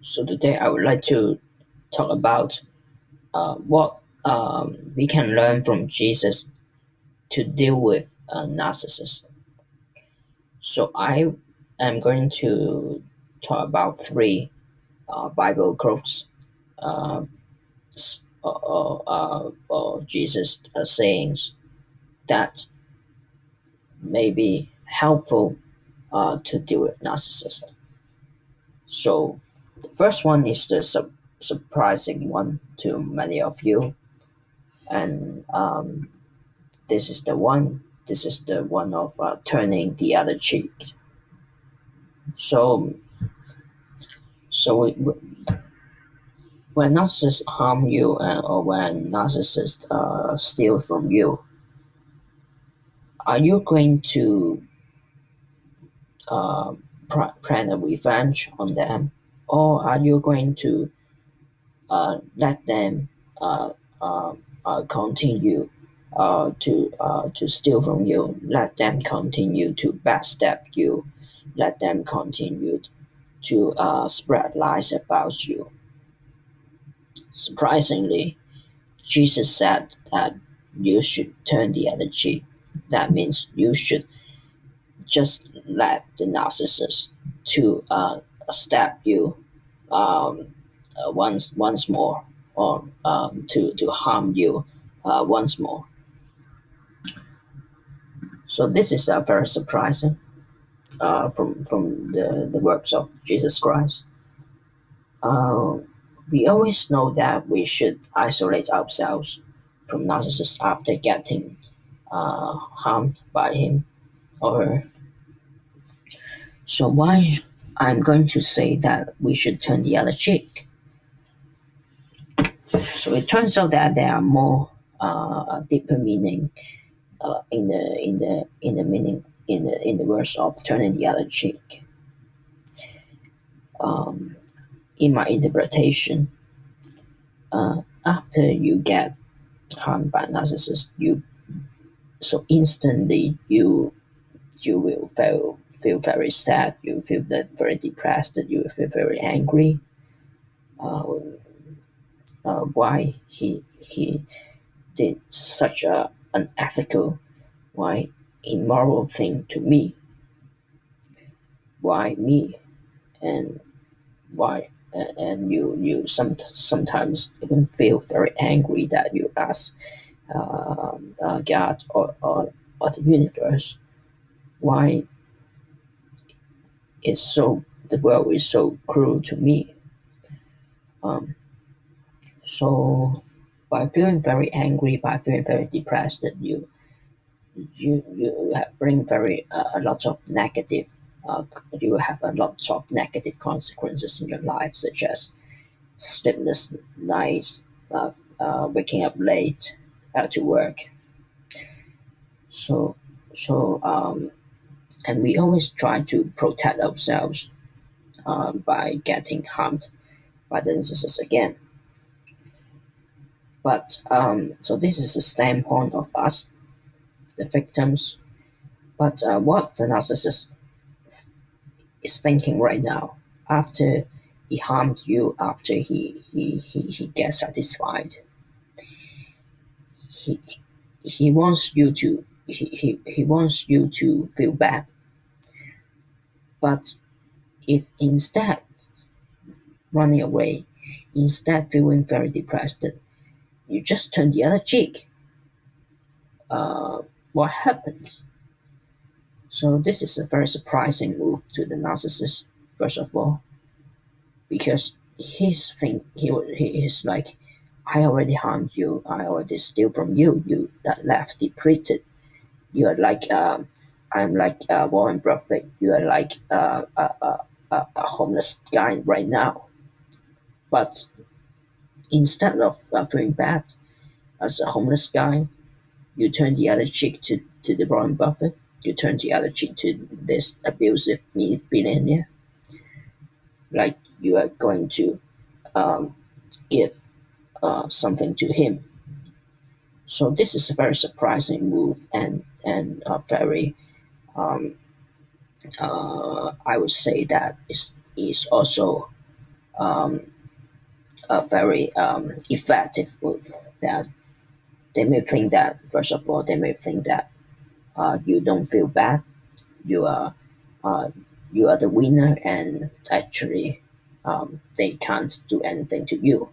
So today I would like to talk about what we can learn from Jesus to deal with narcissists. So I am going to talk about three Bible quotes, uh, or Jesus sayings that may be helpful to deal with narcissists. So the first one is the surprising one to many of you, and this is the one of turning the other cheek. So so when narcissists harm you, or when narcissists steal from you, are you going to uh, plan a revenge on them, or are you going to let them uh, uh, continue to steal from you, let them continue to backstab you, let them continue to spread lies about you? Surprisingly, Jesus said that you should turn the other cheek. That means you should just let the narcissist to stab you once more, or to harm you once more. So this is very surprising from the works of Jesus Christ. Uh, we always know that we should isolate ourselves from narcissists after getting harmed by him or her. So why I'm going to say that we should turn the other cheek? So it turns out that there are more deeper meaning in the meaning in the words of turning the other cheek. Um, in my interpretation, after you get harmed by narcissist, you so instantly you will feel very sad. You feel that very depressed. That you will feel very angry. Uh, why he did such a unethical, why immoral thing to me? Why me? And why? And you sometimes even feel very angry that you ask God or the universe, why is so the world is so cruel to me. Um, so by feeling very angry, by feeling very depressed, that you bring very a lot of negative. You have a lot of negative consequences in your life, such as sleepless nights, waking up late to work. So so and we always try to protect ourselves by getting harmed by the narcissist again. But so this is the standpoint of us, the victims. But what the narcissist is thinking right now, after he harmed you, after he gets satisfied, he he wants you to he wants you to feel bad. But if instead running away, instead feeling very depressed, you just turn the other cheek, uh, what happens? So this is a very surprising move to the narcissist, first of all, because he is like, I already harmed you, I already steal from you, you left depleted, you are like I'm like Warren Buffett, you are like a homeless guy right now. But instead of feeling bad as a homeless guy, you turn the other cheek to the Warren Buffett, you turn the other cheek to this abusive billionaire, like you are going to um, give something to him. So this is a very surprising move, and a very I would say that is also um, a very effective move. That they may think that, first of all, they may think that you don't feel bad. You are uh, you are the winner, and actually, they can't do anything to you.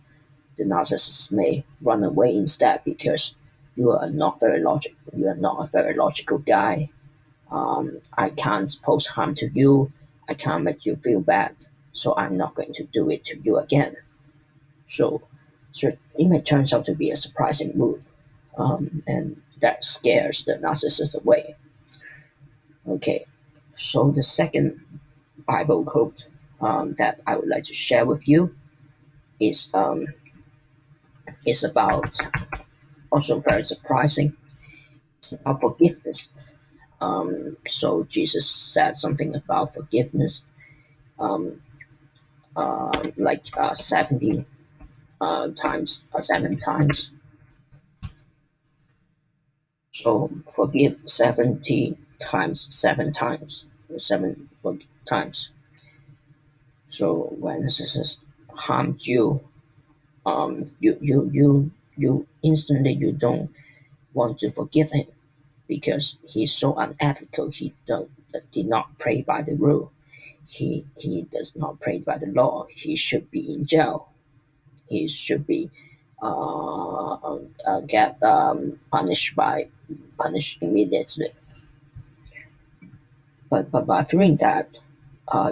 The narcissist may run away instead because you are not a very logical guy. I can't pose harm to you. I can't make you feel bad, so I'm not going to do it to you again. So, so it may turn out to be a surprising move, and that scares the narcissist away. Okay, so the second Bible quote that I would like to share with you is about, also very surprising. It's about forgiveness. So Jesus said something about forgiveness, um, like 70 times, 7 times. So forgive 70 times, 7 times, times. So when Jesus harmed you, you instantly you don't want to forgive him because he's so unethical. Did not pray by the rule. He does not pray by the law. He should be in jail. He should be get punished immediately. But by doing that,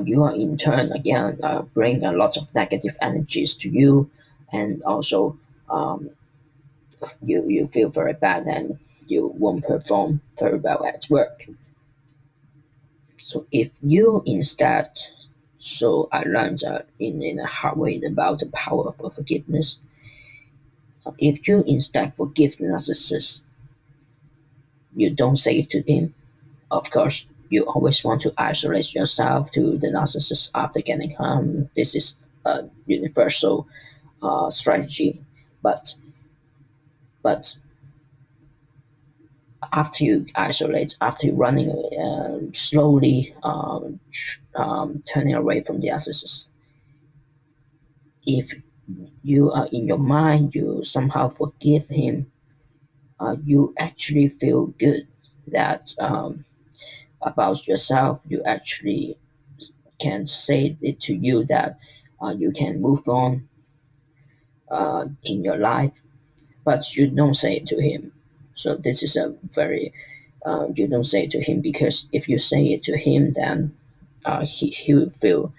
you are in turn again bring a lot of negative energies to you, and also um, you feel very bad and you won't perform very well at work. So if you instead, so I learned in a hard way about the power of forgiveness. If you instead forgive the narcissist, you don't say it to him. Of course, you always want to isolate yourself to the narcissist after getting harmed. This is a universal strategy. But but after you isolate, after you running slowly, turning away from the narcissist, if you are in your mind, you somehow forgive him. You actually feel good that about yourself. You actually can say it to you that you can move on in your life, but you don't say it to him. So this is a very you don't say it to him because if you say it to him, then he will feel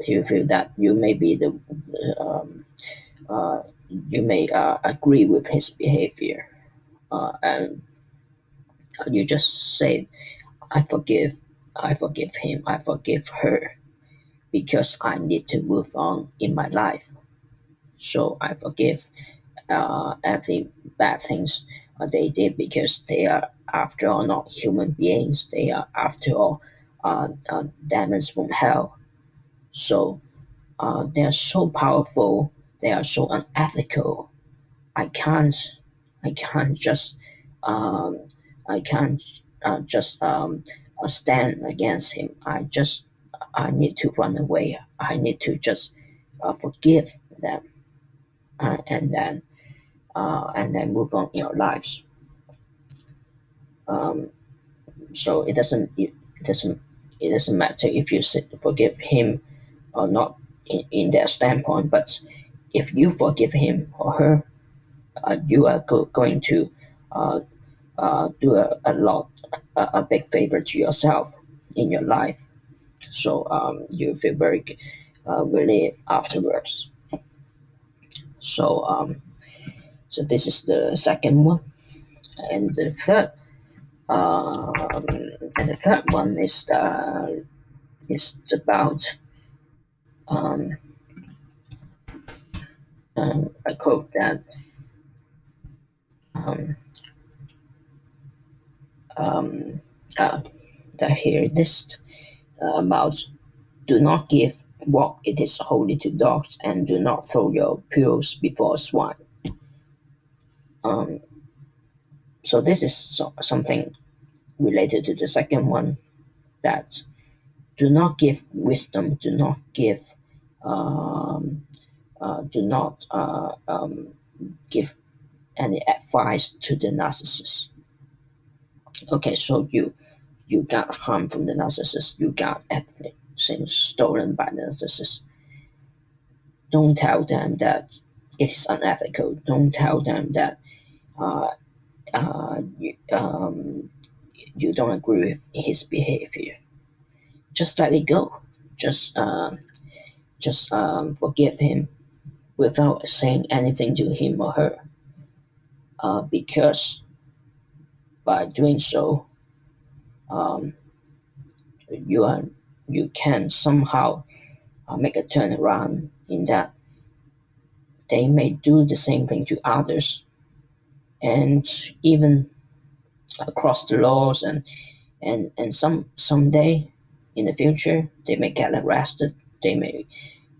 he will feel that you may be the um, uh, you may agree with his behavior, and you just say, I forgive him, I forgive her because I need to move on in my life. So I forgive every bad things they did because they are after all not human beings. They are after all demons from hell. So they are so powerful. They are so unethical. I can't I can't just um, I can't just stand against him. I need to run away. I need to just forgive them, and then move on in your lives. Um, so it doesn't matter if you forgive him or not in their standpoint, but if you forgive him or her, you are going to uh, do a lot, a big favor to yourself in your life. So you feel very relieved afterwards. So so this is the second one, and um, the third one is about um, a quote that um, um, uh, that here this about do not give what it is holy to dogs, and do not throw your pearls before swine. Um, so this is something related to the second one, that do not give wisdom, do not give Um, do not give any advice to the narcissist. Okay, so you got harm from the narcissist, you got everything stolen by the narcissist. Don't tell them that it's unethical. Don't tell them that uh, you don't agree with his behavior. Just let it go. Just forgive him without saying anything to him or her. Because by doing so, um, you are you can somehow make a turnaround in that they may do the same thing to others, and even across the laws, and someday in the future they may get arrested. They may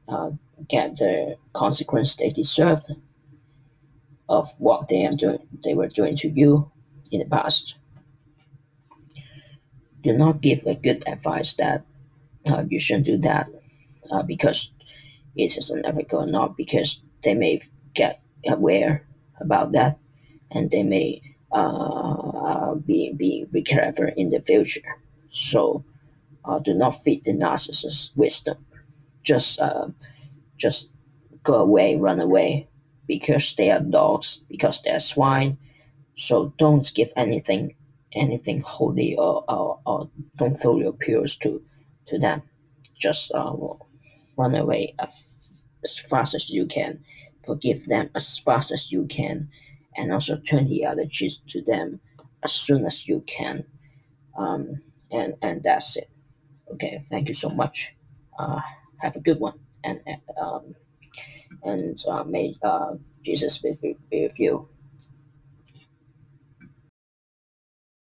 uh, get the consequence they deserved of what they were doing to you in the past. Do not give a good advice that you shouldn't do that because it is unethical, not because they may get aware about that, and they may be clever in the future. So do not feed the narcissist wisdom. Just go away, run away, because they are dogs, because they are swine. So don't give anything holy, or don't throw your pearls to them. Just run away as fast as you can, forgive them as fast as you can, and also turn the other cheek to them as soon as you can. And that's it. Okay, thank you so much. Uh, have a good one, and may Jesus be with you.